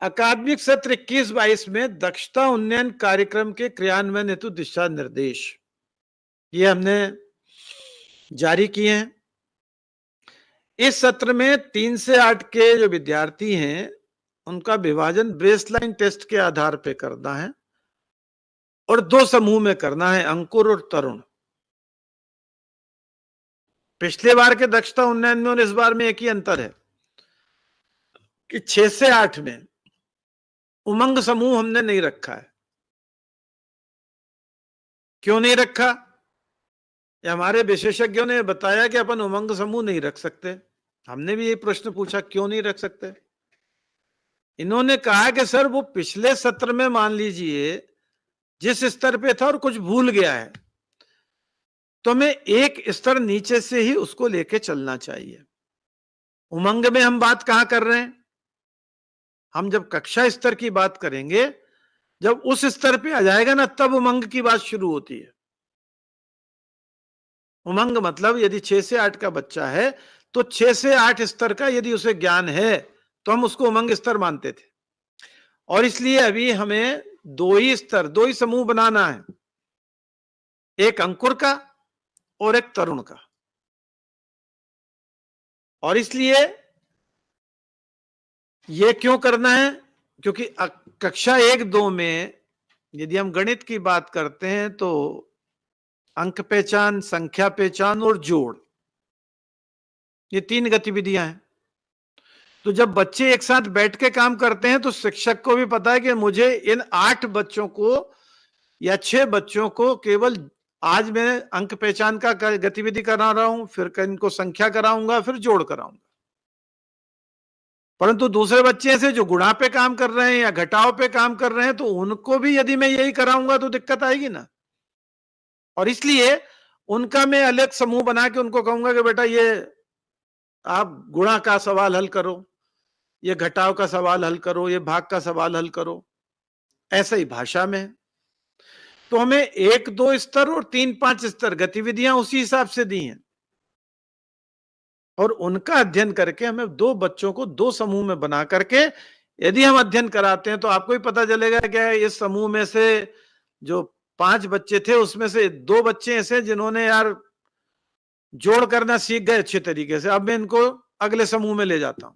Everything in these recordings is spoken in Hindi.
अकादमिक सत्र 21-22 में दक्षता उन्नयन कार्यक्रम के क्रियान्वयन हेतु दिशा निर्देश ये हमने जारी किए हैं। इस सत्र में 3 से 8 के जो विद्यार्थी हैं उनका विभाजन बेसलाइन टेस्ट के आधार पर करना है और 2 समूह में करना है, अंकुर और तरुण। पिछले बार के दक्षता उन्नयन में और इस बार में एक ही अंतर है कि 6 से 8 में उमंग समूह हमने नहीं रखा है। क्यों नहीं रखा? या हमारे विशेषज्ञों ने बताया कि अपन उमंग समूह नहीं रख सकते। हमने भी ये प्रश्न पूछा क्यों नहीं रख सकते। इन्होंने कहा कि सर वो पिछले सत्र में मान लीजिए जिस स्तर पे था और कुछ भूल गया है तो हमें एक स्तर नीचे से ही उसको लेके चलना चाहिए। उमंग में हम बात कहां कर रहे हैं? हम जब कक्षा स्तर की बात करेंगे, जब उस स्तर पे आ जाएगा ना तब उमंग की बात शुरू होती है। उमंग मतलब यदि 6 से 8 का बच्चा है तो 6 से 8 स्तर का यदि उसे ज्ञान है तो हम उसको उमंग स्तर मानते थे। और इसलिए अभी हमें 2 ही स्तर, 2 ही समूह बनाना है, एक अंकुर का और एक तरुण का। और इसलिए ये क्यों करना है? क्योंकि कक्षा 1-2 में यदि हम गणित की बात करते हैं तो अंक पहचान, संख्या पहचान और जोड़, ये 3 गतिविधियां हैं। तो जब बच्चे एक साथ बैठ के काम करते हैं तो शिक्षक को भी पता है कि मुझे इन 8 बच्चों को या 6 बच्चों को केवल आज मैं अंक पहचान का गतिविधि करा रहा हूं, फिर इनको संख्या कराऊंगा, फिर जोड़ कराऊंगा। परंतु दूसरे बच्चे ऐसे जो गुणा पे काम कर रहे हैं या घटाव पे काम कर रहे हैं तो उनको भी यदि मैं यही कराऊंगा तो दिक्कत आएगी ना। और इसलिए उनका मैं अलग समूह बना के उनको कहूंगा कि बेटा ये आप गुणा का सवाल हल करो, ये घटाव का सवाल हल करो, ये भाग का सवाल हल करो। ऐसा ही भाषा में तो हमें 1-2 स्तर और 3-5 स्तर गतिविधियां उसी हिसाब से दी हैं और उनका अध्ययन करके हमें 2 बच्चों को 2 समूह में बना करके यदि हम अध्ययन कराते हैं तो आपको ही पता चलेगा कि इस समूह में से जो 5 बच्चे थे उसमें से 2 बच्चे ऐसे जिन्होंने यार जोड़ करना सीख गए अच्छे तरीके से, अब मैं इनको अगले समूह में ले जाता हूं।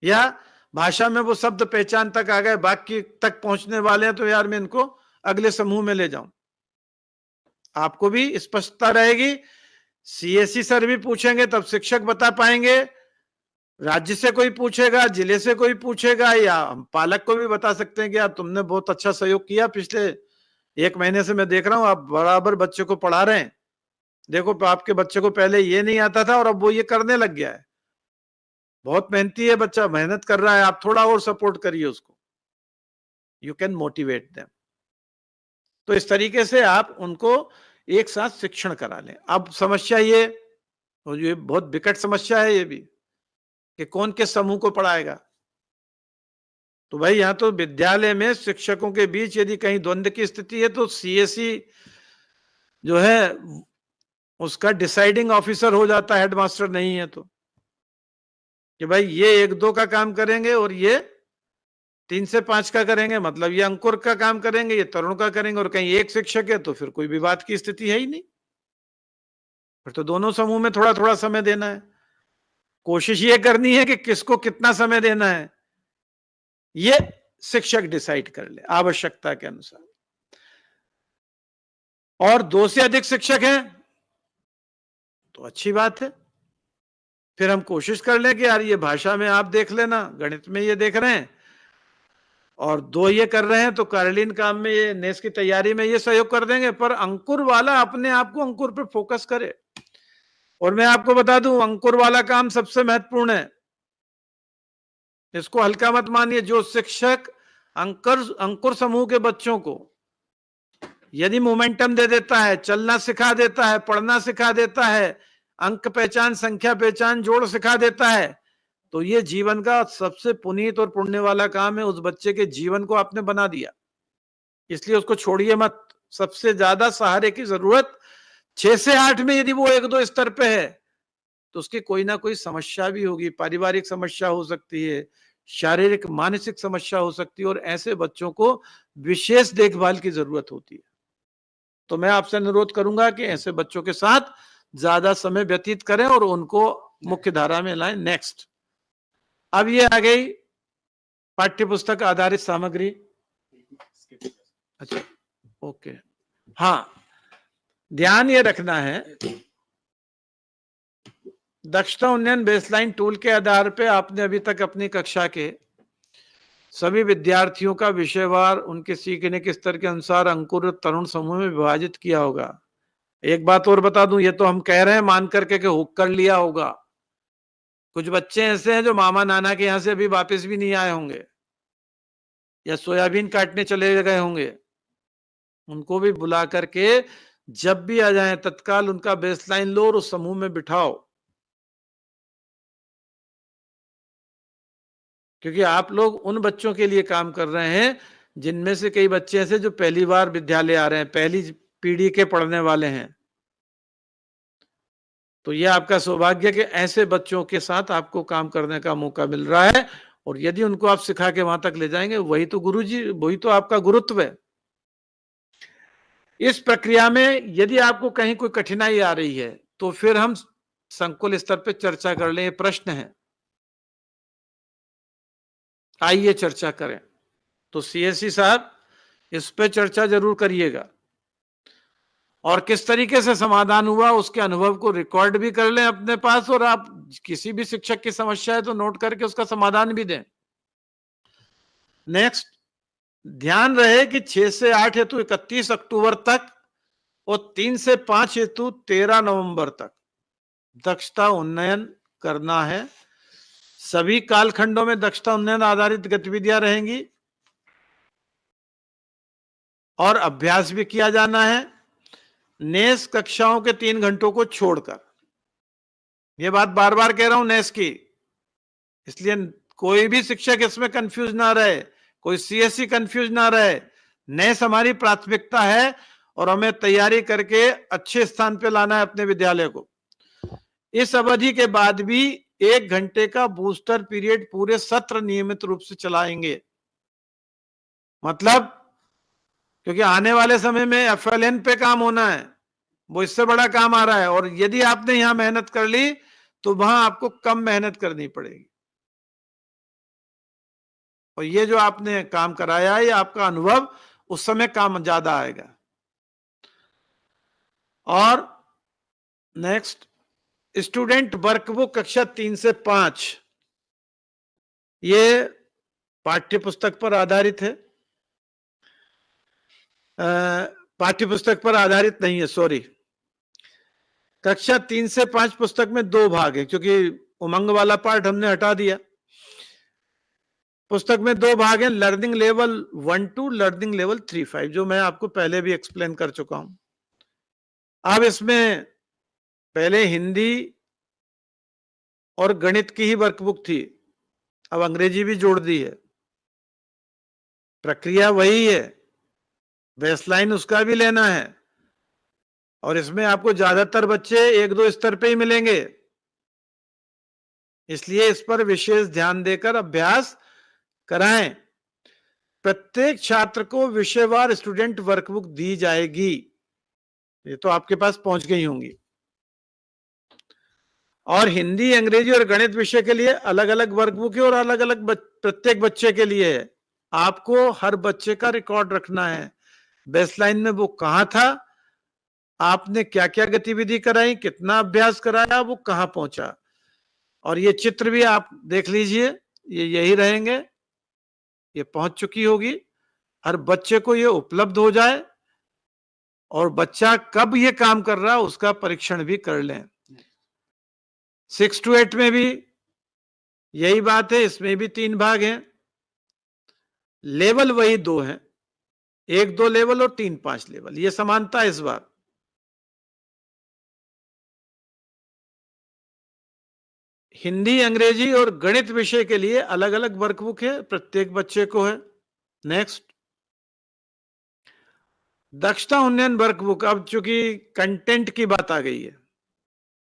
या भाषा में वो शब्द पहचान तक आ गए, वाक्य तक पहुंचने वाले हैं तो यार मैं इनको अगले समूह में ले जाऊं। आपको भी स्पष्टता रहेगी। सीएससी सर भी पूछेंगे तब शिक्षक बता पाएंगे, राज्य से कोई पूछेगा, जिले से कोई पूछेगा, या हम पालक को भी बता सकते हैं कि यार तुमने बहुत अच्छा सहयोग किया, पिछले 1 महीने से मैं देख रहा हूं आप बराबर बच्चे को पढ़ा रहे हैं, देखो आपके बच्चे को पहले ये नहीं आता था और अब वो ये करने लग गया है, बहुत मेहनती है बच्चा, मेहनत कर रहा है, आप थोड़ा और सपोर्ट करिए उसको। You can motivate them. तो इस तरीके से आप उनको एक साथ शिक्षण करा लें। अब समस्या ये बहुत विकट समस्या है ये भी कि कौन किस समूह को पढ़ाएगा। तो भाई यहां तो विद्यालय में शिक्षकों के बीच यदि कहीं द्वंद्व की स्थिति है तो सीएससी जो है उसका डिसाइडिंग ऑफिसर हो जाता है, हेडमास्टर नहीं है तो, कि भाई ये 1-2 का काम करेंगे और ये 3 से 5 का करेंगे, मतलब ये अंकुर का काम करेंगे, ये तरुण का करेंगे, और कहीं एक शिक्षक है तो फिर कोई विवाद की स्थिति है ही नहीं, फिर तो दोनों समूह में थोड़ा थोड़ा समय देना है। कोशिश ये करनी है कि किसको कितना समय देना है ये शिक्षक डिसाइड कर ले आवश्यकता के अनुसार। और 2 से अधिक शिक्षक हैं तो अच्छी बात है, फिर हम कोशिश कर लें कि यार ये भाषा में आप देख लेना, गणित में ये देख रहे हैं और 2 ये कर रहे हैं तो कार्यालयीन काम में ये नेस की तैयारी में ये सहयोग कर देंगे, पर अंकुर वाला अपने आप को अंकुर पे फोकस करे। और मैं आपको बता दूं अंकुर वाला काम सबसे महत्वपूर्ण है, इसको हल्का मत मानिए। जो शिक्षक अंकुर समूह के बच्चों को यदि मोमेंटम दे देता है, चलना सिखा देता है, पढ़ना सिखा देता है, अंक पहचान, संख्या पहचान, जोड़ सिखा देता है, तो ये जीवन का सबसे पुनीत और पुण्य वाला काम है। उस बच्चे के जीवन को आपने बना दिया, इसलिए उसको छोड़िए मत। सबसे ज्यादा सहारे की जरूरत 6 से 8 में यदि वो 1-2 स्तर पे है तो उसकी कोई ना कोई समस्या भी होगी, पारिवारिक समस्या हो सकती है, शारीरिक मानसिक समस्या हो सकती है और ऐसे बच्चों को विशेष देखभाल की जरूरत होती है। तो मैं आपसे अनुरोध करूंगा कि ऐसे बच्चों के साथ ज्यादा समय व्यतीत करें और उनको मुख्य धारा में लाएं। नेक्स्ट, अब ये आ गई पाठ्य पुस्तक आधारित सामग्री। अच्छा, ओके, हाँ, ध्यान ये रखना है, दक्षता उन्नयन बेसलाइन टूल के आधार पे आपने अभी तक अपनी कक्षा के सभी विद्यार्थियों का विषयवार उनके सीखने के स्तर के अनुसार अंकुर तरुण समूह में विभाजित किया होगा। एक बात और बता दूं, ये तो हम कह रहे हैं मान करके कि हुक कर लिया होगा। कुछ बच्चे ऐसे हैं जो मामा नाना के यहां से अभी वापस भी नहीं आए होंगे या सोयाबीन काटने चले गए होंगे। उनको भी बुला करके जब भी आ जाए तत्काल उनका बेसलाइन लो और उस समूह में बिठाओ, क्योंकि आप लोग उन बच्चों के लिए काम कर रहे हैं जिनमें से कई बच्चे ऐसे जो पहली बार विद्यालय आ रहे हैं, पहली पीढ़ी के पढ़ने वाले हैं। तो यह आपका सौभाग्य कि ऐसे बच्चों के साथ आपको काम करने का मौका मिल रहा है, और यदि उनको आप सिखा के वहां तक ले जाएंगे, वही तो गुरुजी, वही तो आपका गुरुत्व है। इस प्रक्रिया में यदि आपको कहीं कोई कठिनाई आ रही है तो फिर हम संकुल स्तर पे चर्चा कर लें, प्रश्न है, आइए चर्चा करें। तो सीएससी साहब इस पे चर्चा जरूर करिएगा और किस तरीके से समाधान हुआ उसके अनुभव को रिकॉर्ड भी कर लें अपने पास, और आप किसी भी शिक्षक की समस्या है तो नोट करके उसका समाधान भी दें। नेक्स्ट, ध्यान रहे कि 6 से 8 हेतु 31 अक्टूबर तक और 3 से 5 हेतु 13 नवंबर तक दक्षता उन्नयन करना है। सभी कालखंडों में दक्षता उन्नयन आधारित गतिविधियां रहेंगी और अभ्यास भी किया जाना है, नेस कक्षाओं के 3 घंटों को छोड़कर। यह बात बार बार कह रहा हूं नेस की, इसलिए कोई भी शिक्षक इसमें कंफ्यूज ना रहे, कोई सीएससी कंफ्यूज ना रहे। नेस हमारी प्राथमिकता है और हमें तैयारी करके अच्छे स्थान पे लाना है अपने विद्यालय को। इस अवधि के बाद भी 1 घंटे का बूस्टर पीरियड पूरे सत्र नियमित रूप से चलाएंगे। मतलब, क्योंकि आने वाले समय में एफएलएन पे काम होना है, वो इससे बड़ा काम आ रहा है, और यदि आपने यहां मेहनत कर ली तो वहां आपको कम मेहनत करनी पड़ेगी। और ये जो आपने काम कराया है, ये आपका अनुभव उस समय काम ज्यादा आएगा। और नेक्स्ट, स्टूडेंट वर्कबुक कक्षा 3 से 5 ये पाठ्य पुस्तक पर आधारित है, पाठ्य पुस्तक पर आधारित नहीं है, सॉरी। कक्षा 3 से 5 पुस्तक में 2 भाग है, क्योंकि उमंग वाला पार्ट हमने हटा दिया। पुस्तक में 2 भाग हैं, learning level 1 to learning level 3-5, जो मैं आपको पहले भी एक्सप्लेन कर चुका हूं। अब इसमें पहले हिंदी और गणित की ही वर्कबुक थी, अब अंग्रेजी भी जोड़ दी है। प्रक्रिया वही है, बेसलाइन उसका भी लेना है, और इसमें आपको ज्यादातर बच्चे 1-2 स्तर पे ही मिलेंगे, इसलिए इस पर विशेष ध्यान देकर अभ्यास कराएं। प्रत्येक छात्र को विषयवार स्टूडेंट वर्कबुक दी जाएगी, ये तो आपके पास पहुंच गई होंगी, और हिंदी, अंग्रेजी और गणित विषय के लिए अलग अलग वर्कबुक है और अलग अलग प्रत्येक बच्चे के लिए है। आपको हर बच्चे का रिकॉर्ड रखना है, बेसलाइन में वो कहां था, आपने क्या क्या गतिविधि कराई, कितना अभ्यास कराया, वो कहां पहुंचा। और ये चित्र भी आप देख लीजिए, ये यही रहेंगे, ये पहुंच चुकी होगी, हर बच्चे को ये उपलब्ध हो जाए, और बच्चा कब ये काम कर रहा है उसका परीक्षण भी कर लें। 6 to 8 में भी यही बात है, इसमें भी 3 भाग हैं, लेवल वही 2 हैं, 1-2 लेवल और 3-5 लेवल, ये समानता है इस बार। हिंदी, अंग्रेजी और गणित विषय के लिए अलग अलग वर्कबुक है, प्रत्येक बच्चे को है। नेक्स्ट, दक्षता उन्नयन वर्कबुक, अब चूंकि कंटेंट की बात आ गई है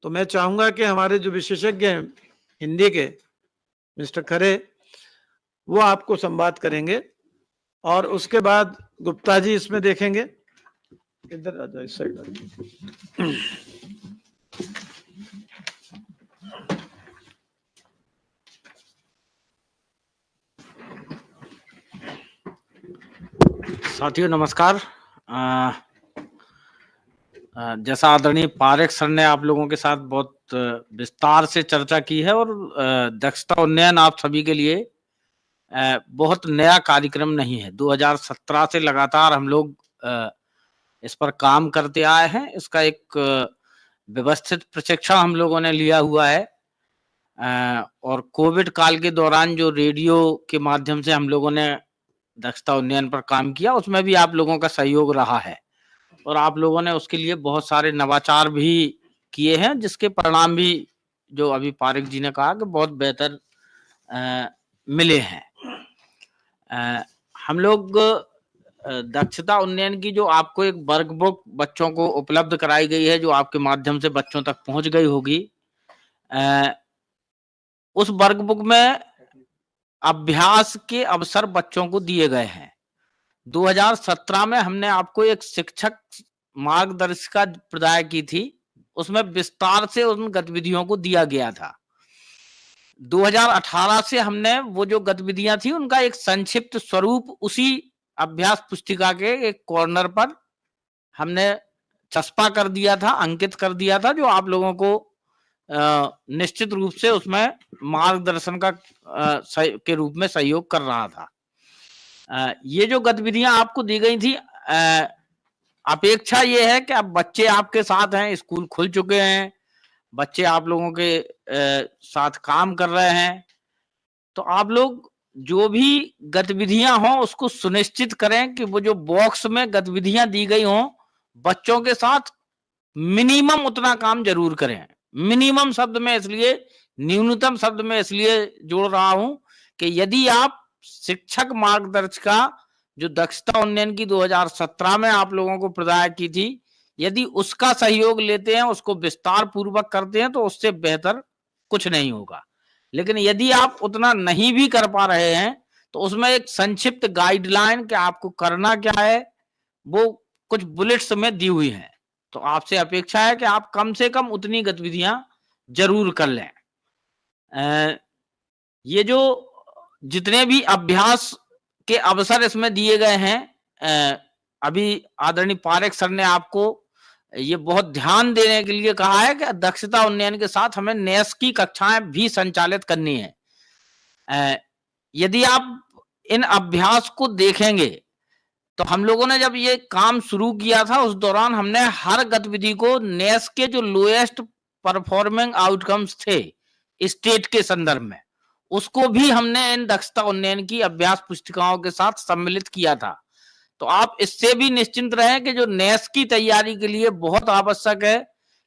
तो मैं चाहूंगा कि हमारे जो विशेषज्ञ हैं हिंदी के, मिस्टर खरे, वो आपको संवाद करेंगे और उसके बाद गुप्ता जी इसमें देखेंगे। इधर आ जाओ, इस साइड आ जाओ। साथियों नमस्कार। जैसा आदरणीय पारेख सर ने आप लोगों के साथ बहुत विस्तार से चर्चा की है और दक्षता उन्नयन आप सभी के लिए बहुत नया कार्यक्रम नहीं है। 2017 से लगातार हम लोग इस पर काम करते आए हैं। इसका एक व्यवस्थित प्रशिक्षण हम लोगों ने लिया हुआ है और कोविड काल के दौरान जो रेडियो के माध्यम से हम लोगों ने दक्षता उन्नयन पर काम किया, उसमें भी आप लोगों का सहयोग रहा है और आप लोगों ने उसके लिए बहुत सारे नवाचार भी किए हैं, जिसके परिणाम भी जो अभी पारेख जी ने कहा कि बहुत बेहतर मिले हैं। हम लोग दक्षता उन्नयन की जो आपको एक वर्कबुक बच्चों को उपलब्ध कराई गई है, जो आपके माध्यम से बच्चों तक पहुंच गई होगी, उस वर्कबुक में अभ्यास के अवसर बच्चों को दिए गए हैं। 2017 में हमने आपको एक शिक्षक मार्गदर्शिका प्रदान की थी, उसमें विस्तार से उन गतिविधियों को दिया गया था। 2018 से हमने वो जो गतिविधियां थी उनका एक संक्षिप्त स्वरूप उसी अभ्यास पुस्तिका के एक कॉर्नर पर हमने चस्पा कर दिया था, अंकित कर दिया था, जो आप लोगों को निश्चित रूप से उसमें मार्गदर्शन का के रूप में सहयोग कर रहा था। ये जो गतिविधियां आपको दी गई थी, अपेक्षा ये है कि अब बच्चे आपके साथ हैं, स्कूल खुल चुके हैं, बच्चे आप लोगों के साथ काम कर रहे हैं, तो आप लोग जो भी गतिविधियां हों उसको सुनिश्चित करें कि वो जो बॉक्स में गतिविधियां दी गई हों, बच्चों के साथ मिनिमम उतना काम जरूर करें। मिनिमम शब्द में इसलिए, न्यूनतम शब्द में इसलिए जोड़ रहा हूं कि यदि आप शिक्षक मार्गदर्शिका जो दक्षता उन्नयन की 2017 में आप लोगों को प्रदान की थी, यदि उसका सहयोग लेते हैं, उसको विस्तार पूर्वक करते हैं, तो उससे बेहतर कुछ नहीं होगा। लेकिन यदि आप उतना नहीं भी कर पा रहे हैं, तो उसमें एक संक्षिप्त गाइडलाइन कि आपको करना क्या है, वो कुछ बुलेट्स में दी हुई है। तो आपसे अपेक्षा है कि आप कम से कम उतनी गतिविधियां जरूर कर लें। ये जो जितने भी अभ्यास के अवसर इसमें दिए गए हैं, अभी आदरणीय पारेख सर ने आपको ये बहुत ध्यान देने के लिए कहा है कि दक्षता उन्नयन के साथ हमें नेस की कक्षाएं भी संचालित करनी है। यदि आप इन अभ्यास को देखेंगे तो हम लोगों ने जब ये काम शुरू किया था, उस दौरान हमने हर गतिविधि को नेस के जो लोएस्ट परफॉर्मिंग आउटकम्स थे स्टेट के संदर्भ में, उसको भी हमने इन दक्षता उन्नयन की अभ्यास पुस्तिकाओं के साथ सम्मिलित किया था। तो आप इससे भी निश्चिंत रहें कि जो नेस की तैयारी के लिए बहुत आवश्यक है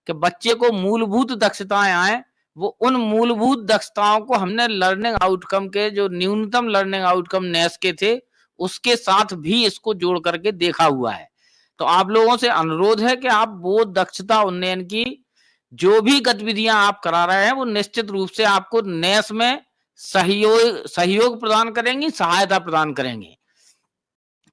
कि बच्चे को मूलभूत दक्षताएं आए, वो उन मूलभूत दक्षताओं को हमने लर्निंग आउटकम के जो न्यूनतम लर्निंग आउटकम नेस के थे उसके साथ भी इसको जोड़ करके देखा हुआ है। तो आप लोगों से अनुरोध है कि आप वो दक्षता उन्नयन की जो भी गतिविधियां आप करा रहे हैं, वो निश्चित रूप से आपको नेस में सहयोग प्रदान करेंगी, सहायता प्रदान करेंगे।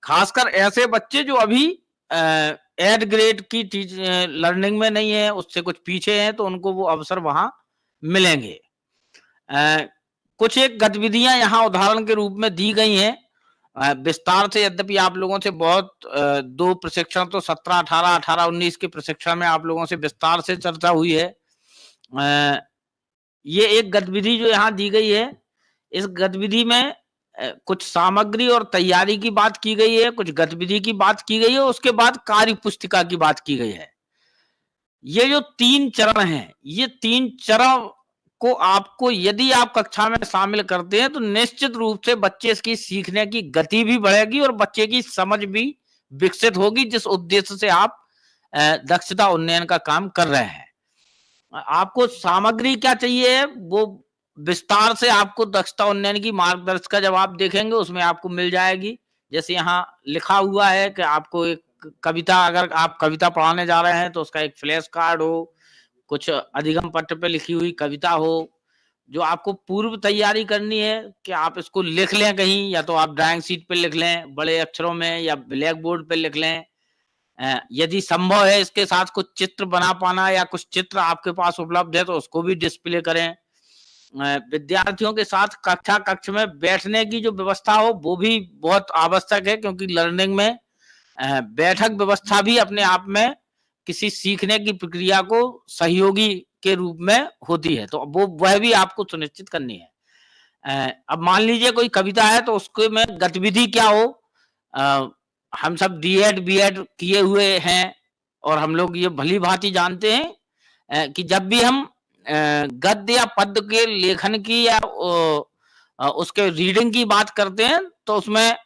खासकर ऐसे बच्चे जो अभी एड ग्रेड की लर्निंग में नहीं है, उससे कुछ पीछे हैं, तो उनको वो अवसर वहां मिलेंगे। कुछ एक गतिविधियां यहाँ उदाहरण के रूप में दी गई हैं विस्तार से, यद्यपि आप लोगों से बहुत दो प्रशिक्षण तो 17, 18, 18, 19 के प्रशिक्षण में आप लोगों से विस्तार से चर्चा हुई है। ये एक गतिविधि जो यहाँ दी गई है, इस गतिविधि में कुछ सामग्री और तैयारी की बात की गई है, कुछ गतिविधि की बात की गई है, उसके बाद कार्य पुस्तिका की बात की गई है। ये जो 3 चरण हैं, ये 3 चरण को आपको यदि आप कक्षा में शामिल करते हैं तो निश्चित रूप से बच्चे की सीखने की गति भी बढ़ेगी और बच्चे की समझ भी विकसित होगी, जिस उद्देश्य से आप दक्षता उन्नयन का काम कर रहे हैं। आपको सामग्री क्या चाहिए, वो विस्तार से आपको दक्षता उन्नयन की मार्गदर्शिका जब आप देखेंगे उसमें आपको मिल जाएगी। जैसे यहाँ लिखा हुआ है कि आपको एक कविता, अगर आप कविता पढ़ाने जा रहे हैं तो उसका एक फ्लैश कार्ड हो, कुछ अधिगम पत्र पे लिखी हुई कविता हो, जो आपको पूर्व तैयारी करनी है कि आप इसको लिख लें कहीं, या तो आप ड्राइंग शीट पे लिख लें बड़े अक्षरों में, या ब्लैक बोर्ड पे लिख लें। यदि संभव है इसके साथ कुछ चित्र बना पाना, या कुछ चित्र आपके पास उपलब्ध है तो उसको भी डिस्प्ले करें। विद्यार्थियों के साथ कक्ष में बैठने की जो व्यवस्था हो वो भी बहुत आवश्यक है, क्योंकि लर्निंग में बैठक व्यवस्था भी अपने आप में किसी सीखने की प्रक्रिया को सहयोगी के रूप में होती है, तो वो वह भी आपको सुनिश्चित करनी है। अब मान लीजिए कोई कविता है तो उसके में गतिविधि क्या हो। हम सब डीएड बीएड किए हुए हैं और हम लोग ये भली भांति जानते हैं कि जब भी हम गद्य या पद्य के लेखन की या उसके रीडिंग की बात करते हैं तो उसमें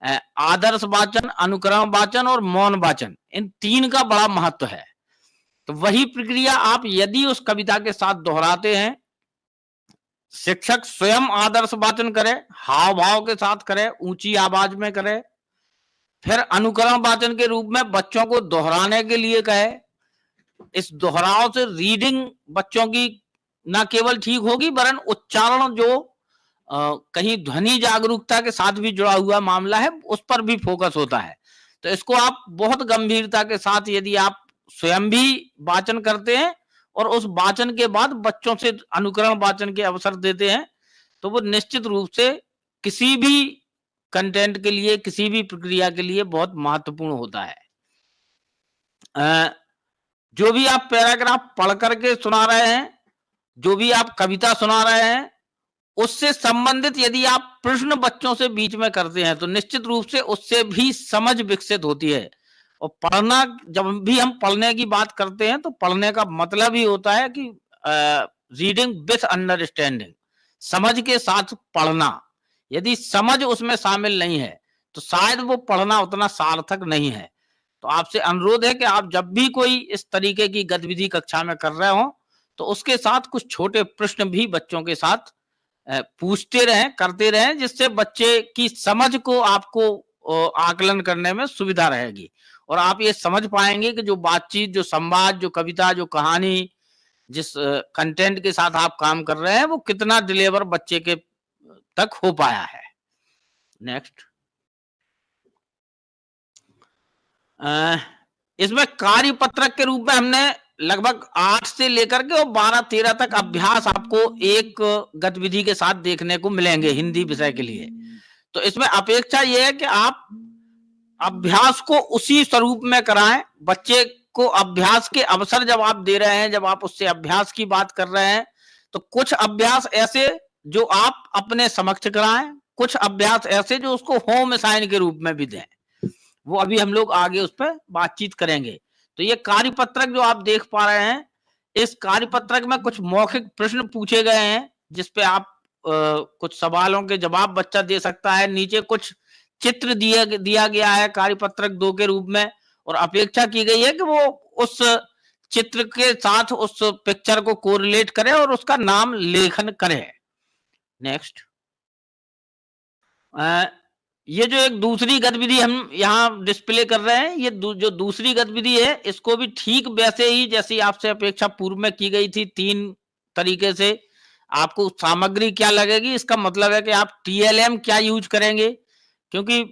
आदर्श वाचन, अनुक्रम वाचन और मौन वाचन, इन तीन का बड़ा महत्व है। तो वही प्रक्रिया आप यदि उस कविता के साथ दोहराते हैं, शिक्षक स्वयं आदर्श वाचन करे, हाव भाव के साथ करे, ऊंची आवाज में करे, फिर अनुक्रम वाचन के रूप में बच्चों को दोहराने के लिए कहे। इस दोहराव से रीडिंग बच्चों की न केवल ठीक होगी वरन उच्चारण जो कहीं ध्वनि जागरूकता के साथ भी जुड़ा हुआ मामला है उस पर भी फोकस होता है। तो इसको आप बहुत गंभीरता के साथ यदि आप स्वयं भी वाचन करते हैं और उस वाचन के बाद बच्चों से अनुकरण वाचन के अवसर देते हैं तो वो निश्चित रूप से किसी भी कंटेंट के लिए, किसी भी प्रक्रिया के लिए बहुत महत्वपूर्ण होता है। जो भी आप पैराग्राफ पढ़ करके सुना रहे हैं, जो भी आप कविता सुना रहे हैं, उससे संबंधित यदि आप प्रश्न बच्चों से बीच में करते हैं तो निश्चित रूप से उससे भी समझ विकसित होती है। और पढ़ना, जब भी हम पढ़ने की बात करते हैं तो पढ़ने का मतलब ही होता है कि रीडिंग विथ अंडरस्टैंडिंग, समझ के साथ पढ़ना। यदि समझ उसमें शामिल नहीं है तो शायद वो पढ़ना उतना सार्थक नहीं है। तो आपसे अनुरोध है कि आप जब भी कोई इस तरीके की गतिविधि कक्षा में कर रहे हो तो उसके साथ कुछ छोटे प्रश्न भी बच्चों के साथ पूछते रहें, करते रहें, जिससे बच्चे की समझ को आपको आकलन करने में सुविधा रहेगी और आप ये समझ पाएंगे कि जो बातचीत, जो संवाद, जो कविता, जो कहानी, जिस कंटेंट के साथ आप काम कर रहे हैं वो कितना डिलीवर बच्चे के तक हो पाया है। नेक्स्ट, इसमें कार्य पत्रक के रूप में हमने लगभग 8 से लेकर के और 12-13 तक अभ्यास आपको एक गतिविधि के साथ देखने को मिलेंगे हिंदी विषय के लिए। तो इसमें अपेक्षा यह है कि आप अभ्यास को उसी स्वरूप में कराएं। बच्चे को अभ्यास के अवसर जब आप दे रहे हैं, जब आप उससे अभ्यास की बात कर रहे हैं तो कुछ अभ्यास ऐसे जो आप अपने समक्ष कराएं, कुछ अभ्यास ऐसे जो उसको होम असाइन के रूप में भी दें। वो अभी हम लोग आगे उस पर बातचीत करेंगे। तो ये कार्यपत्रक जो आप देख पा रहे हैं, इस कार्यपत्रक में कुछ मौखिक प्रश्न पूछे गए हैं जिसपे आप कुछ सवालों के जवाब बच्चा दे सकता है। नीचे कुछ चित्र दिया गया है कार्यपत्रक 2 के रूप में और अपेक्षा की गई है कि वो उस चित्र के साथ उस पिक्चर को कोरिलेट करे और उसका नाम लेखन करे। नेक्स्ट, ये जो एक दूसरी गतिविधि हम यहाँ डिस्प्ले कर रहे हैं, ये जो दूसरी गतिविधि है इसको भी ठीक वैसे ही जैसी आपसे अपेक्षा पूर्व में की गई थी 3 तरीके से। आपको सामग्री क्या लगेगी, इसका मतलब है कि आप टीएलएम क्या यूज करेंगे, क्योंकि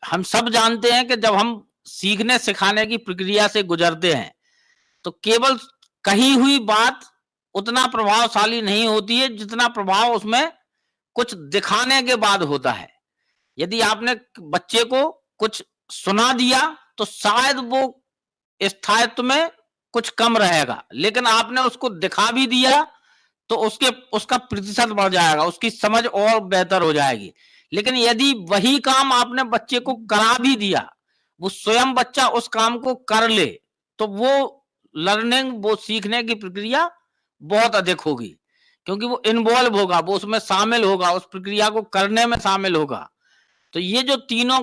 हम सब जानते हैं कि जब हम सीखने सिखाने की प्रक्रिया से गुजरते हैं तो केवल कही हुई बात उतना प्रभावशाली नहीं होती है जितना प्रभाव उसमें कुछ दिखाने के बाद होता है। यदि आपने बच्चे को कुछ सुना दिया तो शायद वो स्थायित्व में कुछ कम रहेगा, लेकिन आपने उसको दिखा भी दिया तो उसका प्रतिशत बढ़ जाएगा, उसकी समझ और बेहतर हो जाएगी। लेकिन यदि वही काम आपने बच्चे को करा भी दिया, वो स्वयं बच्चा उस काम को कर ले तो वो लर्निंग, वो सीखने की प्रक्रिया बहुत अधिक होगी, क्योंकि वो इन्वॉल्व होगा, वो उसमें शामिल होगा, उस प्रक्रिया को करने में शामिल होगा। तो ये जो तीनों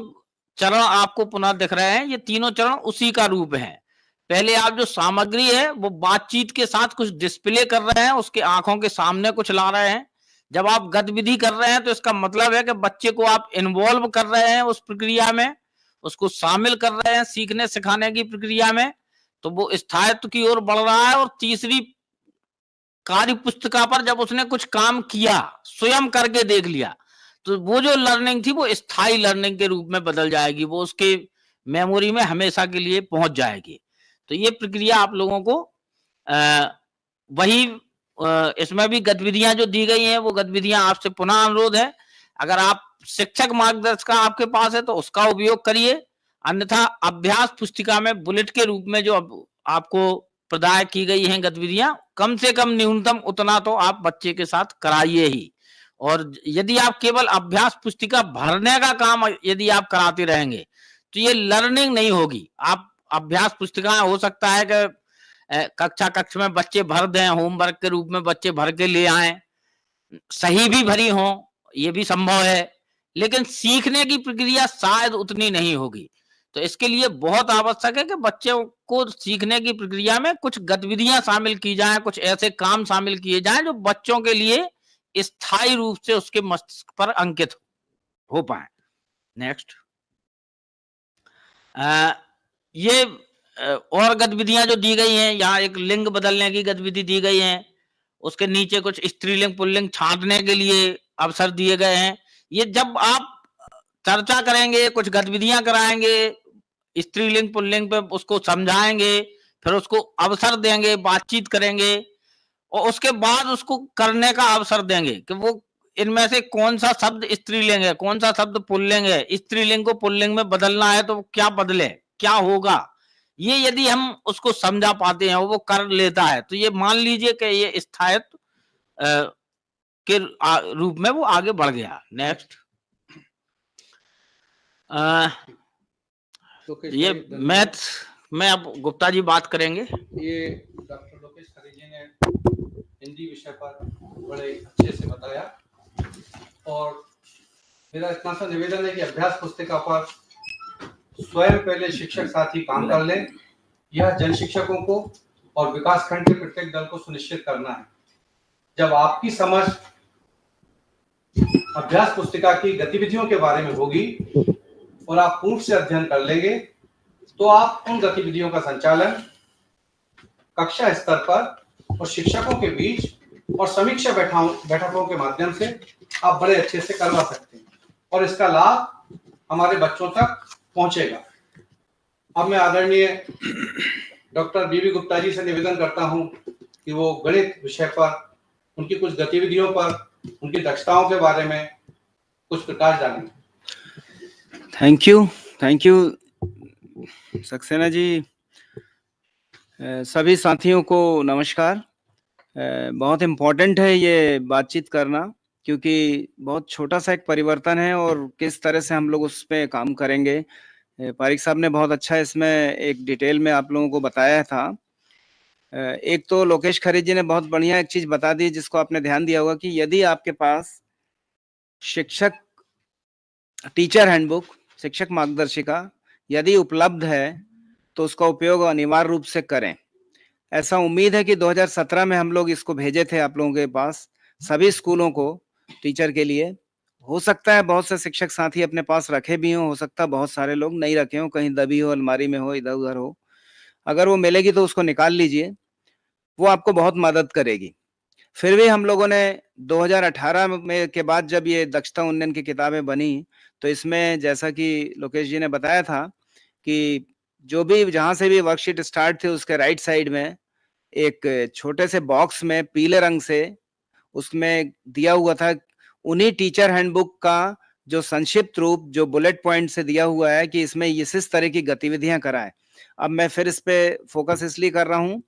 चरण आपको पुनः दिख रहे हैं, ये तीनों चरण उसी का रूप है। पहले आप जो सामग्री है वो बातचीत के साथ कुछ डिस्प्ले कर रहे हैं, उसके आंखों के सामने कुछ ला रहे हैं। जब आप गतिविधि कर रहे हैं तो इसका मतलब है कि बच्चे को आप इन्वॉल्व कर रहे हैं उस प्रक्रिया में, उसको शामिल कर रहे हैं सीखने सिखाने की प्रक्रिया में, तो वो स्थायित्व की ओर बढ़ रहा है। और तीसरी कार्य पुस्तिका पर जब उसने कुछ काम किया, स्वयं करके देख लिया, तो वो जो लर्निंग थी वो स्थायी लर्निंग के रूप में बदल जाएगी, वो उसके मेमोरी में हमेशा के लिए पहुंच जाएगी। तो ये प्रक्रिया आप लोगों को वही इसमें भी गतिविधियां जो दी गई हैं वो गतिविधियां आपसे पुनः अनुरोध है, अगर आप शिक्षक मार्गदर्शिका आपके पास है तो उसका उपयोग करिए, अन्यथा अभ्यास पुस्तिका में बुलेट के रूप में जो आपको प्रदान की गई हैं गतिविधियां, कम से कम न्यूनतम उतना तो आप बच्चे के साथ कराइए ही। और यदि आप केवल अभ्यास पुस्तिका भरने का काम यदि आप कराते रहेंगे तो ये लर्निंग नहीं होगी। आप अभ्यास पुस्तिकाएं हो सकता है कि कक्ष में बच्चे भर दें, होमवर्क के रूप में बच्चे भर के ले आए, सही भी भरी हो, ये भी संभव है, लेकिन सीखने की प्रक्रिया शायद उतनी नहीं होगी। तो इसके लिए बहुत आवश्यक है कि बच्चों को सीखने की प्रक्रिया में कुछ गतिविधियां शामिल की जाएं, कुछ ऐसे काम शामिल किए जाएं जो बच्चों के लिए स्थायी रूप से उसके मस्तिष्क पर अंकित हो पाए। नेक्स्ट, ये और गतिविधियां जो दी गई हैं, यहाँ एक लिंग बदलने की गतिविधि दी गई है, उसके नीचे कुछ स्त्रीलिंग पुल्लिंग छांटने के लिए अवसर दिए गए हैं। ये जब आप चर्चा करेंगे, कुछ गतिविधियां कराएंगे, स्त्रीलिंग पुल्लिंग पे उसको समझाएंगे, फिर उसको अवसर देंगे, बातचीत करेंगे और उसके बाद उसको करने का अवसर देंगे कि वो इनमें से कौन सा शब्द स्त्रीलिंग है, कौन सा शब्द पुल्लिंग है, स्त्रीलिंग को पुल्लिंग में बदलना है तो क्या बदले, क्या होगा, ये यदि हम उसको समझा पाते हैं, वो कर लेता है, तो ये मान लीजिए कि ये स्थायित्व के रूप में वो आगे बढ़ गया। नेक्स्ट, ये मैथ में अब गुप्ता जी बात करेंगे। ये डॉक्टर लोकेश खरे जी ने हिंदी विषय पर बड़े अच्छे से बताया और मेरा इतना सा निवेदन है कि अभ्यास पुस्तिका पर स्वयं पहले शिक्षक साथी काम कर लें। यह जन शिक्षकों को और विकास खंड के प्रत्येक दल को सुनिश्चित करना है। जब आपकी समझ अभ्यास पुस्तिका की गतिविधियों के बारे में होगी और आप पूर्ण से अध्ययन कर लेंगे तो आप उन गतिविधियों का संचालन कक्षा स्तर पर और शिक्षकों के बीच और समीक्षा बैठकों के माध्यम से आप बड़े अच्छे से करवा सकते हैं और इसका लाभ हमारे बच्चों तक पहुंचेगा। अब मैं आदरणीय डॉक्टर बीबी गुप्ता जी से निवेदन करता हूं कि वो गणित विषय पर, उनकी कुछ गतिविधियों पर, उनकी दक्षताओं के बारे में कुछ प्रकाश डालें। Thank you Saxena ji. सभी साथियों को नमस्कार। बहुत इम्पोर्टेंट है ये बातचीत करना क्योंकि बहुत छोटा सा एक परिवर्तन है और किस तरह से हम लोग उस पर काम करेंगे। पारिक साहब ने बहुत अच्छा इसमें एक डिटेल में आप लोगों को बताया था। एक तो लोकेश खरे जी ने बहुत बढ़िया एक चीज बता दी जिसको आपने ध्यान दिया होगा कि यदि आपके पास शिक्षक टीचर हैंडबुक, शिक्षक मार्गदर्शिका यदि उपलब्ध है तो उसका उपयोग अनिवार्य रूप से करें। ऐसा उम्मीद है कि 2017 में हम लोग इसको भेजे थे आप लोगों के पास सभी स्कूलों को टीचर के लिए। हो सकता है बहुत से शिक्षक साथी अपने पास रखे भी हो सकता है बहुत सारे लोग नहीं रखे हो, कहीं दबी हो, अलमारी में हो, इधर उधर हो। अगर वो मिलेगी तो उसको निकाल लीजिए, वो आपको बहुत मदद करेगी। फिर भी हम लोगों ने 2018 में के बाद जब ये दक्षता उन्नयन की किताबें बनी तो इसमें जैसा कि लोकेश जी ने बताया था कि जो भी जहां से भी वर्कशीट स्टार्ट थे उसके राइट साइड में एक छोटे से बॉक्स में पीले रंग से उसमें दिया हुआ था उन्हीं टीचर हैंडबुक का जो संक्षिप्त रूप जो बुलेट पॉइंट से दिया हुआ है कि इसमें इस तरह की गतिविधियां कराएं। अब मैं फिर इस पे फोकस इसलिए कर रहा हूं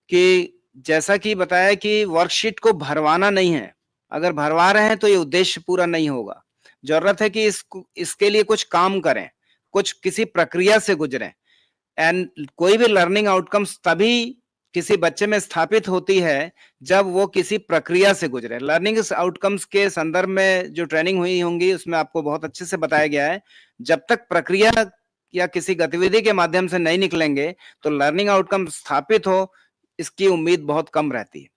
कि जैसा कि बताया कि वर्कशीट को भरवाना नहीं है, अगर भरवा रहे हैं तो ये उद्देश्य पूरा नहीं होगा। जरूरत है कि इसके लिए कुछ काम करें, कुछ किसी प्रक्रिया से गुजरें। एंड कोई भी लर्निंग आउटकम्स तभी किसी बच्चे में स्थापित होती है जब वो किसी प्रक्रिया से गुजरे। लर्निंग आउटकम्स के संदर्भ में जो ट्रेनिंग हुई होंगी उसमें आपको बहुत अच्छे से बताया गया है, जब तक प्रक्रिया या किसी गतिविधि के माध्यम से नहीं निकलेंगे तो लर्निंग आउटकम स्थापित हो इसकी उम्मीद बहुत कम रहती है।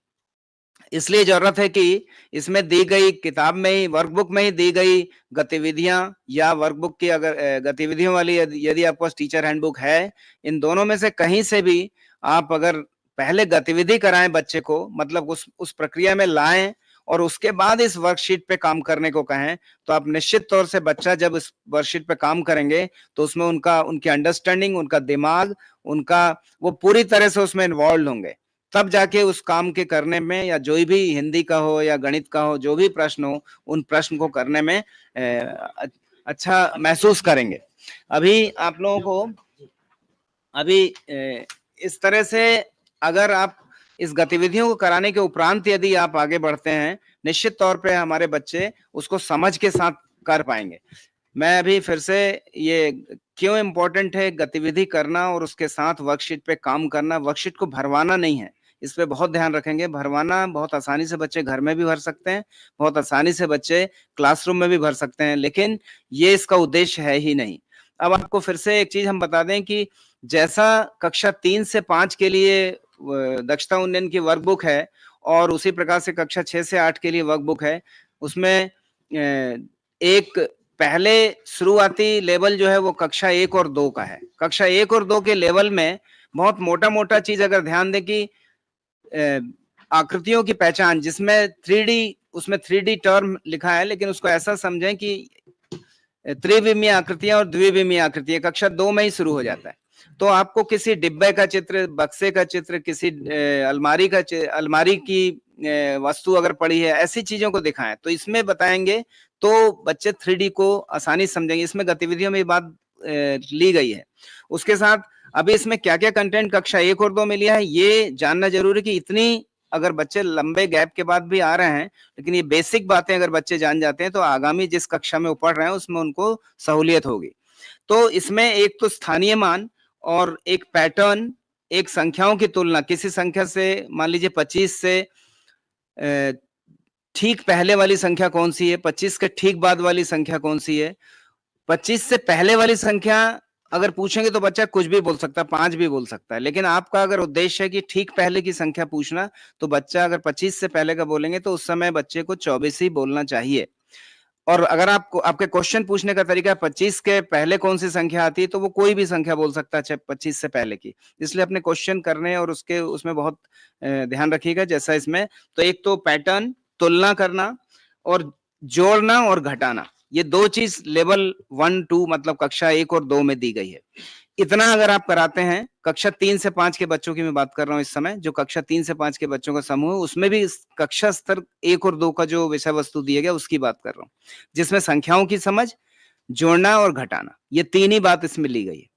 इसलिए जरूरत है कि इसमें दी गई किताब में ही, वर्कबुक में ही दी गई गतिविधियां या वर्कबुक की अगर गतिविधियों वाली यदि आपके पास टीचर हैंडबुक है, इन दोनों में से कहीं से भी आप अगर पहले गतिविधि कराएं बच्चे को, मतलब उस प्रक्रिया में लाएं और उसके बाद इस वर्कशीट पे काम करने को कहें, तो आप निश्चित तौर से बच्चा जब इस वर्कशीट पे काम करेंगे तो उसमें उनकी अंडरस्टैंडिंग, उनका दिमाग, वो पूरी तरह से उसमें इन्वॉल्व होंगे। तब जाके उस काम के करने में, या जो भी हिंदी का हो या गणित का हो, जो भी प्रश्न हो, उन प्रश्न को करने में अच्छा महसूस करेंगे। अभी आप लोगों को इस तरह से अगर आप इस गतिविधियों को कराने के उपरांत यदि आप आगे बढ़ते हैं, निश्चित तौर पे हमारे बच्चे उसको समझ के साथ कर पाएंगे। मैं अभी फिर से ये क्यों इम्पोर्टेंट है गतिविधि करना और उसके साथ वर्कशीट पे काम करना, वर्कशीट को भरवाना नहीं है, इस पे बहुत ध्यान रखेंगे। भरवाना बहुत आसानी से बच्चे घर में भी भर सकते हैं, बहुत आसानी से बच्चे क्लासरूम में भी भर सकते हैं, लेकिन ये इसका उद्देश्य है ही नहीं। अब आपको फिर से एक चीज हम बता दें कि जैसा कक्षा 3 से 5 के लिए दक्षता उन्नयन की वर्कबुक है और उसी प्रकार से कक्षा 6 से 8 के लिए वर्कबुक है, उसमें एक पहले शुरुआती लेवल जो है वो कक्षा 1 और 2 का है। कक्षा 1 और 2 के लेवल में बहुत मोटा मोटा चीज अगर ध्यान दें कि आकृतियों की पहचान, जिसमें 3D टर्म लिखा है, लेकिन उसको ऐसा समझें कि त्रिविमीय आकृतियां और द्विविमीय आकृतियां कक्षा 2 में ही शुरू हो जाता है। तो आपको किसी डिब्बे का चित्र, बक्से का चित्र, किसी अलमारी की वस्तु अगर पड़ी है, ऐसी चीजों को दिखाएं तो इसमें बताएंगे तो बच्चे 3D को आसानी समझेंगे। इसमें गतिविधियों में बात ली गई है। उसके साथ अभी इसमें क्या क्या कंटेंट कक्षा 1 और 2 में लिया है, ये जानना जरूरी है कि इतनी अगर बच्चे लंबे गैप के बाद भी आ रहे हैं, लेकिन ये बेसिक बातें अगर बच्चे जान जाते हैं तो आगामी जिस कक्षा में वो पढ़ रहे हैं उसमें उनको सहूलियत होगी। तो इसमें एक तो स्थानीय मान और एक पैटर्न, एक संख्याओं की तुलना, किसी संख्या से मान लीजिए 25 से ठीक पहले वाली संख्या कौन सी है, 25 के ठीक बाद वाली संख्या कौन सी है। 25 से पहले वाली संख्या अगर पूछेंगे तो बच्चा कुछ भी बोल सकता है, 5 भी बोल सकता है, लेकिन आपका अगर उद्देश्य है कि ठीक पहले की संख्या पूछना, तो बच्चा अगर 25 से पहले का बोलेंगे तो उस समय बच्चे को 24 ही बोलना चाहिए। और अगर आपको आपके क्वेश्चन पूछने का तरीका 25 के पहले कौन सी संख्या आती है, तो वो कोई भी संख्या बोल सकता है 25 से पहले की। इसलिए अपने क्वेश्चन करने और उसमें बहुत ध्यान रखिएगा। जैसा इसमें तो एक तो पैटर्न, तुलना करना और जोड़ना और घटाना, ये दो चीज लेवल 1, 2 मतलब कक्षा 1 और 2 में दी गई है। इतना अगर आप कराते हैं, कक्षा 3 से 5 के बच्चों की मैं बात कर रहा हूं इस समय, जो कक्षा 3 से 5 के बच्चों का समूह है, उसमें भी कक्षा स्तर 1 और 2 का जो विषय वस्तु दिया गया उसकी बात कर रहा हूं, जिसमें संख्याओं की समझ, जोड़ना और घटाना, ये 3 ही बात इसमें ली गई है।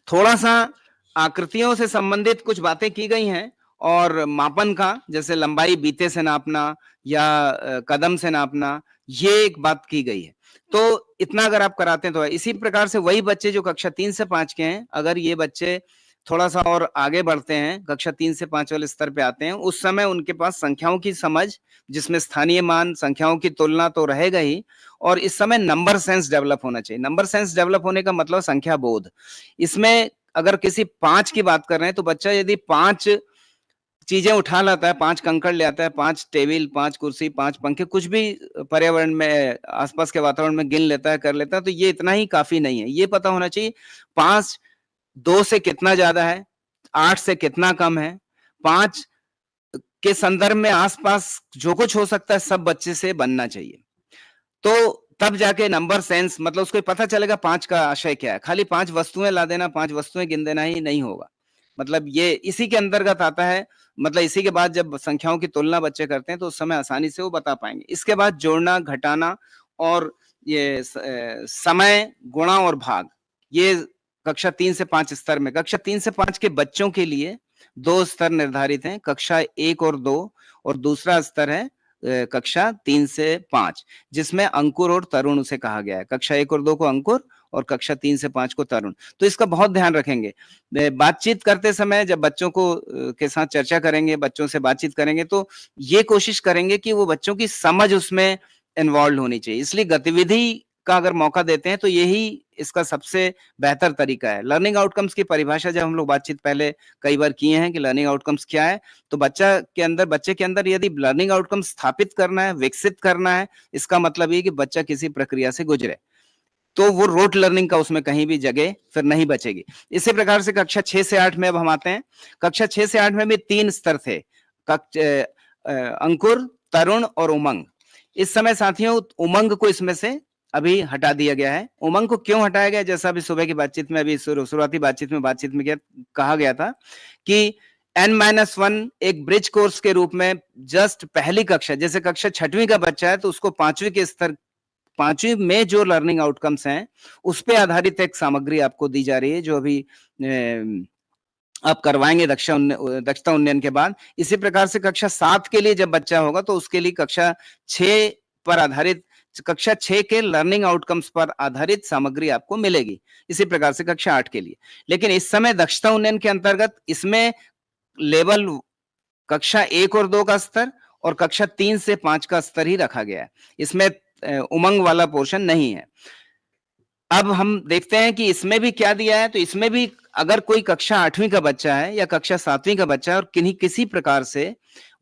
थोड़ा सा आकृतियों से संबंधित कुछ बातें की गई हैं और मापन का, जैसे लंबाई बीते से नापना या कदम से नापना, ये एक बात की गई है। तो इतना अगर आप कराते हैं तो है। इसी प्रकार से वही बच्चे जो कक्षा 3 से 5 के हैं, अगर ये बच्चे थोड़ा सा और आगे बढ़ते हैं, कक्षा 3 से 5 वाले स्तर पे आते हैं, उस समय उनके पास संख्याओं की समझ, जिसमें स्थानीय मान, संख्याओं की तुलना तो रहेगा ही, और इस समय नंबर सेंस डेवलप होना चाहिए। नंबर सेंस डेवलप होने का मतलब संख्या बोध। इसमें अगर किसी 5 की बात कर रहे हैं तो बच्चा यदि 5 चीजें उठा लाता है, 5 कंकड़ ले आता है, 5 टेबल, 5 कुर्सी, 5 पंखे, कुछ भी पर्यावरण में, आसपास के वातावरण में गिन लेता है, कर लेता है, तो ये इतना ही काफी नहीं है। ये पता होना चाहिए 5 2 से कितना ज्यादा है, 8 से कितना कम है, 5 के संदर्भ में आसपास जो कुछ हो सकता है सब बच्चे से बनना चाहिए। तो तब जाके नंबर सेंस, मतलब उसको पता चलेगा 5 का आशय क्या है। खाली 5 वस्तुएं ला देना, 5 वस्तुएं गिन देना ही नहीं होगा। मतलब ये इसी के अंतर्गत आता है। मतलब इसी के बाद जब संख्याओं की तुलना बच्चे करते हैं तो उस समय आसानी से वो बता पाएंगे। इसके बाद जोड़ना, घटाना और ये समय, गुणा और भाग, ये कक्षा 3 से 5 स्तर में। कक्षा 3 से 5 के बच्चों के लिए 2 स्तर निर्धारित हैं, कक्षा 1 और 2, और दूसरा स्तर है कक्षा 3 से 5, जिसमें अंकुर और तरुण उसे कहा गया है। कक्षा 1 और 2 को अंकुर और कक्षा 3 से 5 को तरुण। तो इसका बहुत ध्यान रखेंगे। बातचीत करते समय जब बच्चों को के साथ चर्चा करेंगे, बच्चों से बातचीत करेंगे, तो ये कोशिश करेंगे कि वो बच्चों की समझ उसमें इन्वॉल्व होनी चाहिए। इसलिए गतिविधि का अगर मौका देते हैं तो यही इसका सबसे बेहतर तरीका है। लर्निंग आउटकम्स की परिभाषा जब हम लोग बातचीत पहले कई बार किए हैं कि लर्निंग आउटकम्स क्या है, तो बच्चे के अंदर यदि लर्निंग आउटकम स्थापित करना है, विकसित करना है, इसका मतलब ये कि बच्चा किसी प्रक्रिया से गुजरे। तो वो रोट लर्निंग का उसमें कहीं भी जगह फिर नहीं बचेगी। इसी प्रकार से कक्षा 6 से 8 में अब हम आते हैं। कक्षा 6 से 8 में भी 3 स्तर थे, अंकुर, तरुण और उमंग। इस समय साथियों उमंग को इसमें से अभी हटा दिया गया है। उमंग को क्यों हटाया गया, जैसा अभी सुबह की बातचीत में, अभी शुरुआती बातचीत में कहा गया था कि N-1 एक ब्रिज कोर्स के रूप में जस्ट पहली कक्षा, जैसे कक्षा 6वीं का बच्चा है तो उसको 5वीं के स्तर, 5वीं में जो लर्निंग आउटकम्स हैं उस पे आधारित एक सामग्री आपको दी जा रही है, जो अभी आप करवाएंगे दक्षता उन्नयन के बाद। इसी प्रकार से कक्षा 7 के लिए जब बच्चा होगा तो उसके लिए कक्षा 6 पर आधारित, कक्षा 6 के लर्निंग आउटकम्स पर आधारित सामग्री आपको मिलेगी। इसी प्रकार से कक्षा 8 के लिए। लेकिन इस समय दक्षता उन्नयन के अंतर्गत इसमें लेवल कक्षा 1 और 2 का स्तर और कक्षा 3 से 5 का स्तर ही रखा गया है। इसमें उमंग वाला पोर्शन नहीं है। अब हम देखते हैं कि इसमें भी क्या दिया है। तो इसमें भी अगर कोई कक्षा 8वीं का बच्चा है या कक्षा 7वीं का बच्चा है और किसी प्रकार से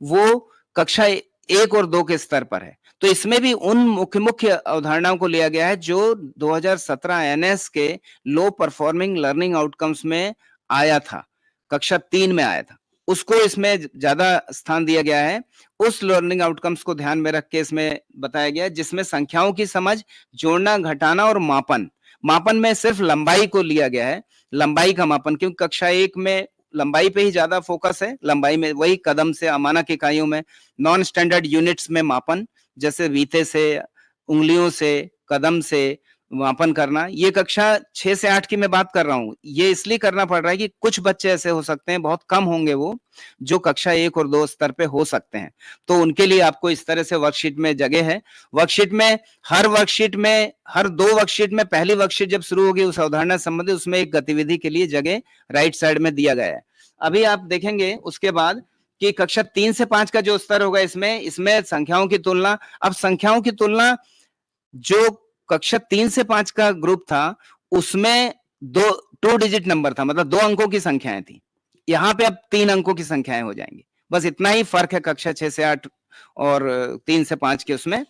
वो कक्षा 1 और 2 के स्तर पर है, तो इसमें भी उन मुख्य अवधारणाओं को लिया गया है जो 2017 एनएस के लो परफॉर्मिंग लर्निंग आउटकम्स में आया था, कक्षा 3 में आया था, उसको इसमें ज्यादा स्थान दिया गया है। उस लर्निंग आउटकम्स को ध्यान में रख के इसमें बताया गया है, जिसमें संख्याओं की समझ, जोड़ना, घटाना और मापन में सिर्फ लंबाई को लिया गया है, लंबाई का मापन, क्योंकि कक्षा 1 में लंबाई पे ही ज्यादा फोकस है। लंबाई में वही कदम से, अमानक इकाइयों में, नॉन स्टैंडर्ड यूनिट्स में मापन, जैसे वीते से, उंगलियों से, कदम से मापन करना। ये कक्षा 6 से 8 की मैं बात कर रहा हूं। ये इसलिए करना पड़ रहा है कि कुछ बच्चे ऐसे हो सकते हैं, बहुत कम होंगे वो, जो कक्षा 1 और 2 स्तर पे हो सकते हैं। तो उनके लिए आपको इस तरह से वर्कशीट में जगह है। वर्कशीट में हर 2 वर्कशीट में पहली वर्कशीट जब शुरू होगी उस अवधारणा संबंधित, उसमें एक गतिविधि के लिए जगह राइट साइड में दिया गया है। अभी आप देखेंगे उसके बाद कि कक्षा 3 से 5 का जो स्तर होगा, इसमें संख्याओं की तुलना। अब संख्याओं की तुलना, जो कक्षा 3 से 5 का ग्रुप था उसमें 2 डिजिट नंबर था, मतलब 2 अंकों की संख्याएं थी। यहाँ पे अब 3 अंकों की संख्याएं हो जाएंगी। बस इतना ही फर्क है कक्षा 6 से 8 और 3 से 5 के उसमें।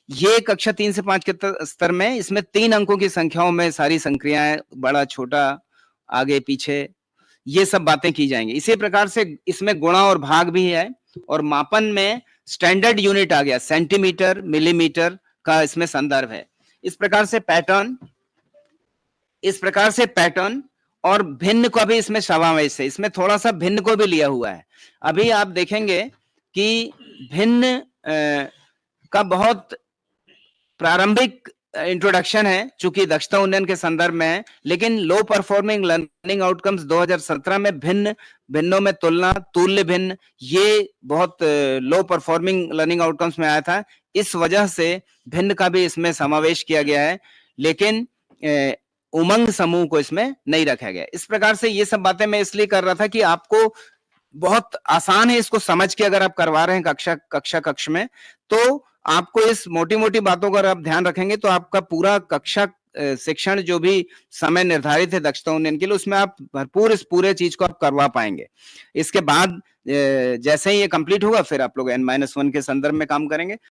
ये कक्षा 3 से 5 के स्तर में, इसमें 3 अंकों की संख्याओं में सारी संक्रियाएं, बड़ा छोटा, आगे पीछे, ये सब बातें की जाएंगी। इसी प्रकार से इसमें गुणा और भाग भी है, और मापन में स्टैंडर्ड यूनिट आ गया, सेंटीमीटर, मिलीमीटर का इसमें संदर्भ है। इस प्रकार से पैटर्न और भिन्न को भी इसमें समावेश है। इसमें थोड़ा सा भिन्न को भी लिया हुआ है। अभी आप देखेंगे कि भिन्न का बहुत प्रारंभिक इंट्रोडक्शन है, चूंकि दक्षता उन्नयन के संदर्भ में है, लेकिन लो परफॉर्मिंग लर्निंग आउटकम्स 2017 में भिन्नों में तुलना, तुल्य भिन्न, ये बहुत लो परफॉर्मिंग लर्निंग आउटकम्स में आया था। इस वजह से भिन्न का भी इसमें समावेश किया गया है, लेकिन उमंग समूह को इसमें नहीं रखा गया। इस प्रकार से ये सब बातें मैं इसलिए कर रहा था कि आपको बहुत आसान है इसको समझ के, अगर आप करवा रहे हैं कक्ष में, तो आपको इस मोटी मोटी बातों का अगर आप ध्यान रखेंगे तो आपका पूरा कक्षा शिक्षण जो भी समय निर्धारित है दक्षता उन्नयन के लिए, उसमें आप भरपूर इस पूरे चीज को आप करवा पाएंगे। इसके बाद जैसे ही ये कंप्लीट होगा फिर आप लोग N-1 के संदर्भ में काम करेंगे।